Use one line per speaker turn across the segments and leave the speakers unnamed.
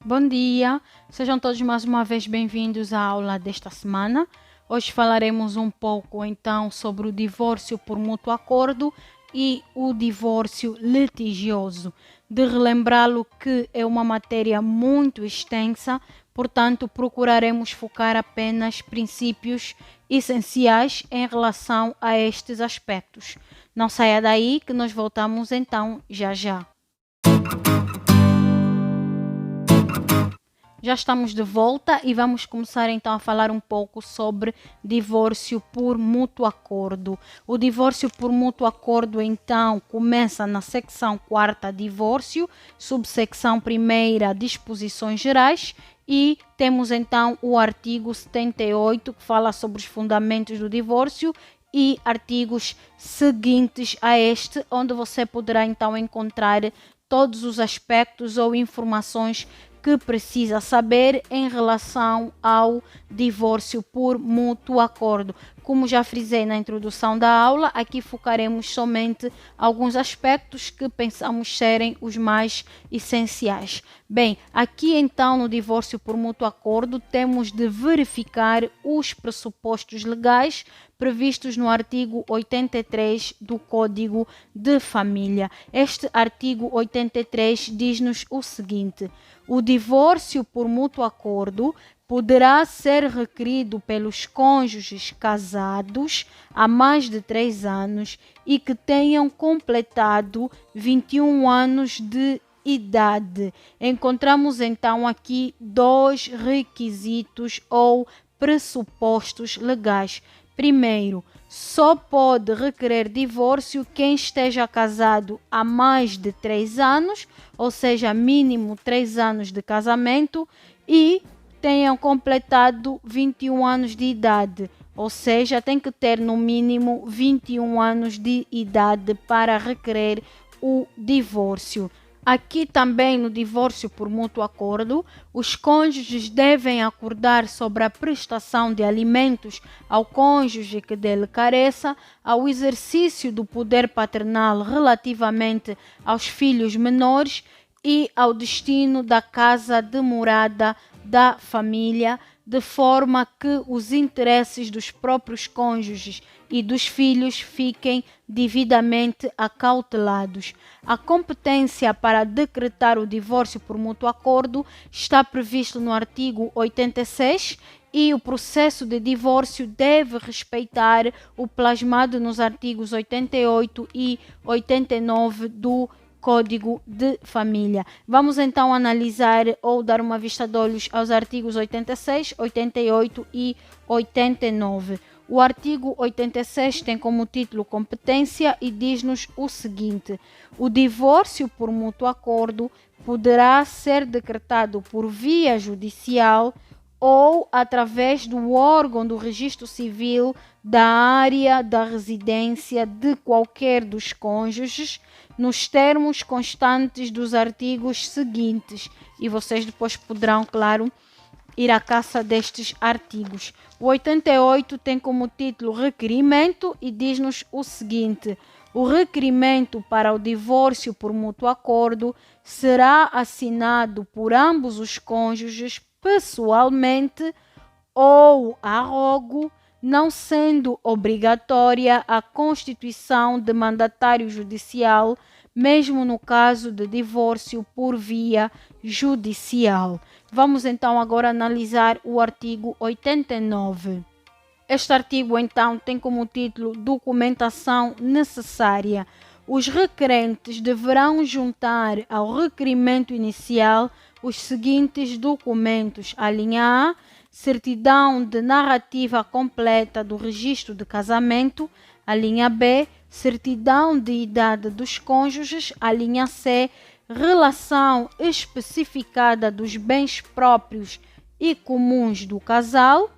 Bom dia, sejam todos mais uma vez bem-vindos à aula desta semana. Hoje falaremos um pouco então sobre o divórcio por mútuo acordo e o divórcio litigioso. De relembrá-lo que é uma matéria muito extensa, portanto procuraremos focar apenas princípios essenciais em relação a estes aspectos. Não saia daí que nós voltamos então já já. Já estamos de volta e vamos começar então a falar um pouco sobre divórcio por mútuo acordo. O divórcio por mútuo acordo então começa na secção 4ª, divórcio, subsecção 1ª, disposições gerais, e temos então o artigo 78 que fala sobre os fundamentos do divórcio e artigos seguintes a este, onde você poderá então encontrar todos os aspectos ou informações que precisa saber em relação ao divórcio por mútuo acordo. Como já frisei na introdução da aula, aqui focaremos somente alguns aspectos que pensamos serem os mais essenciais. Bem, aqui então no divórcio por mútuo acordo temos de verificar os pressupostos legais previstos no artigo 83 do Código de Família. Este artigo 83 diz-nos o seguinte: o divórcio por mútuo acordo poderá ser requerido pelos cônjuges casados há mais de 3 anos e que tenham completado 21 anos de idade. Encontramos então aqui dois requisitos ou pressupostos legais. Primeiro, só pode requerer divórcio quem esteja casado há mais de 3 anos, ou seja, mínimo 3 anos de casamento, e tenham completado 21 anos de idade, ou seja, tem que ter no mínimo 21 anos de idade para requerer o divórcio. Aqui também no divórcio por mútuo acordo, os cônjuges devem acordar sobre a prestação de alimentos ao cônjuge que dele careça, ao exercício do poder paternal relativamente aos filhos menores e ao destino da casa de morada da família, de forma que os interesses dos próprios cônjuges e dos filhos fiquem devidamente acautelados. A competência para decretar o divórcio por mútuo acordo está previsto no artigo 86 e o processo de divórcio deve respeitar o plasmado nos artigos 88 e 89 do Código de Família. Vamos então analisar ou dar uma vista de olhos aos artigos 86, 88 e 89. O artigo 86 tem como título competência e diz-nos o seguinte: o divórcio por mútuo acordo poderá ser decretado por via judicial ou através do órgão do registro civil da área da residência de qualquer dos cônjuges, nos termos constantes dos artigos seguintes. E vocês depois poderão, claro, ir à caça destes artigos. O 88 tem como título requerimento e diz-nos o seguinte: o requerimento para o divórcio por mútuo acordo será assinado por ambos os cônjuges pessoalmente ou a rogo, não sendo obrigatória a constituição de mandatário judicial, mesmo no caso de divórcio por via judicial. Vamos então agora analisar o artigo 89. Este artigo então tem como título documentação necessária. Os requerentes deverão juntar ao requerimento inicial os seguintes documentos: a linha A, certidão de narrativa completa do registro de casamento; a linha B, certidão de idade dos cônjuges; a linha C, relação especificada dos bens próprios e comuns do casal;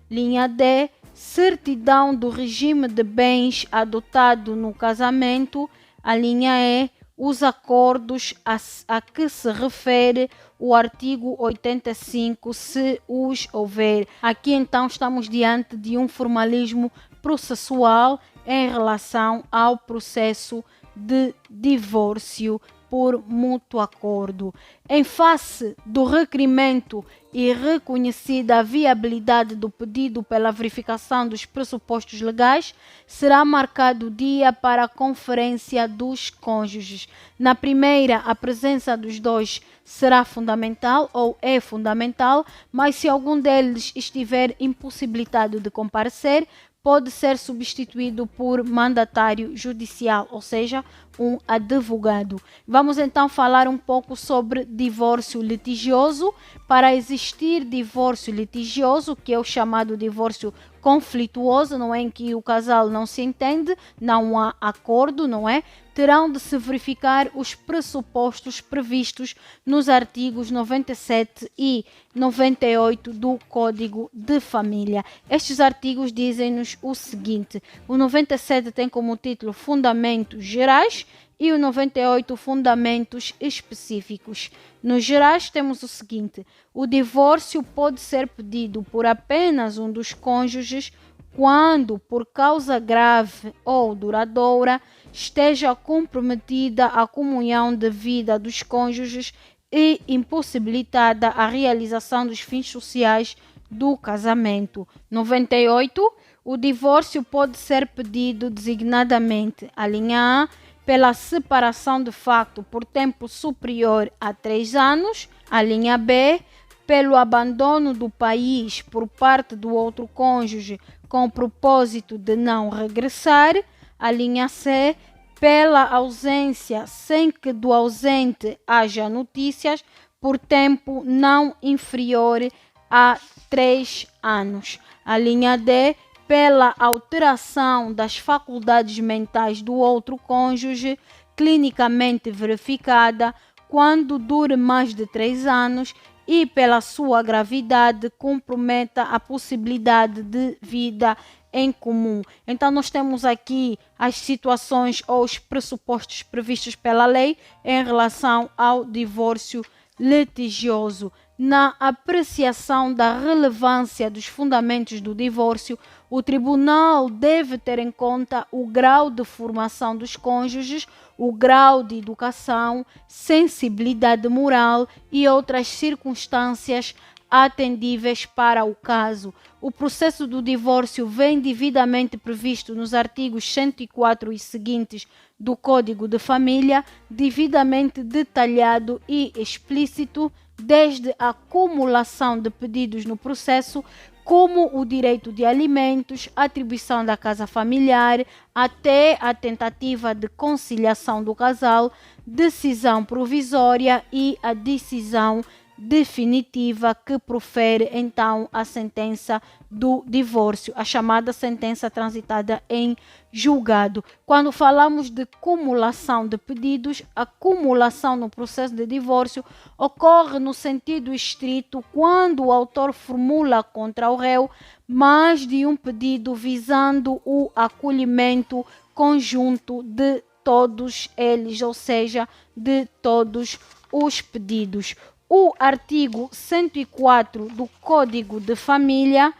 linha D, certidão do regime de bens adotado no casamento; a linha E, os acordos a que se refere o artigo 85, se os houver. Aqui então estamos diante de um formalismo processual em relação ao processo de divórcio por mútuo acordo. Em face do requerimento e reconhecida a viabilidade do pedido pela verificação dos pressupostos legais, será marcado o dia para a conferência dos cônjuges. Na primeira, a presença dos dois será fundamental ou é fundamental, mas se algum deles estiver impossibilitado de comparecer, pode ser substituído por mandatário judicial, ou seja, um advogado. Vamos então falar um pouco sobre divórcio litigioso. Para existir divórcio litigioso, que é o chamado divórcio conflituoso, não é, em que o casal não se entende, não há acordo, não é? Terão de se verificar os pressupostos previstos nos artigos 97 e 98 do Código de Família. Estes artigos dizem-nos o seguinte: o 97 tem como título Fundamentos Gerais e o 98 Fundamentos Específicos. Nos gerais temos o seguinte: o divórcio pode ser pedido por apenas um dos cônjuges quando, por causa grave ou duradoura, esteja comprometida a comunhão de vida dos cônjuges e impossibilitada a realização dos fins sociais do casamento. 98. O divórcio pode ser pedido designadamente, a linha A, pela separação de facto por tempo superior a 3 anos, a linha B, pelo abandono do país por parte do outro cônjuge com o propósito de não regressar, a linha C, pela ausência sem que do ausente haja notícias por tempo não inferior a 3 anos, a linha D, pela alteração das faculdades mentais do outro cônjuge clinicamente verificada quando dure mais de 3 anos e pela sua gravidade comprometa a possibilidade de vida em comum. Então nós temos aqui as situações ou os pressupostos previstos pela lei em relação ao divórcio litigioso. Na apreciação da relevância dos fundamentos do divórcio, o tribunal deve ter em conta o grau de formação dos cônjuges, o grau de educação, sensibilidade moral e outras circunstâncias atendíveis para o caso. O processo do divórcio vem devidamente previsto nos artigos 104 e seguintes do Código de Família, devidamente detalhado e explícito, desde a acumulação de pedidos no processo, como o direito de alimentos, atribuição da casa familiar, até a tentativa de conciliação do casal, decisão provisória e a decisão definitiva que profere então a sentença do divórcio, a chamada sentença transitada em julgado. Quando falamos de cumulação de pedidos, a cumulação no processo de divórcio ocorre no sentido estrito quando o autor formula contra o réu mais de um pedido visando o acolhimento conjunto de todos eles, ou seja, de todos os pedidos. O artigo 104 do Código de Família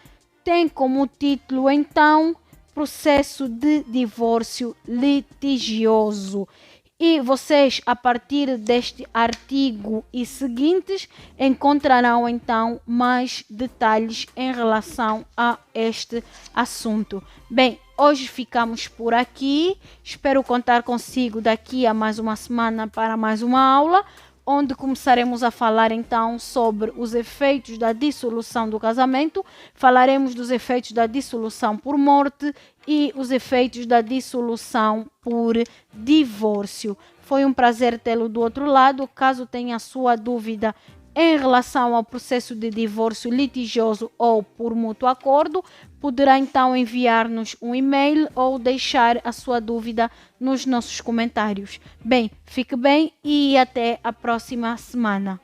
tem como título, então, Processo de Divórcio Litigioso. E vocês, a partir deste artigo e seguintes, encontrarão, então, mais detalhes em relação a este assunto. Bem, hoje ficamos por aqui. Espero contar consigo daqui a mais uma semana para mais uma aula, onde começaremos a falar então sobre os efeitos da dissolução do casamento, falaremos dos efeitos da dissolução por morte e os efeitos da dissolução por divórcio. Foi um prazer tê-lo do outro lado. Caso tenha sua dúvida em relação ao processo de divórcio litigioso ou por mútuo acordo, poderá então enviar-nos um e-mail ou deixar a sua dúvida nos nossos comentários. Bem, fique bem e até a próxima semana.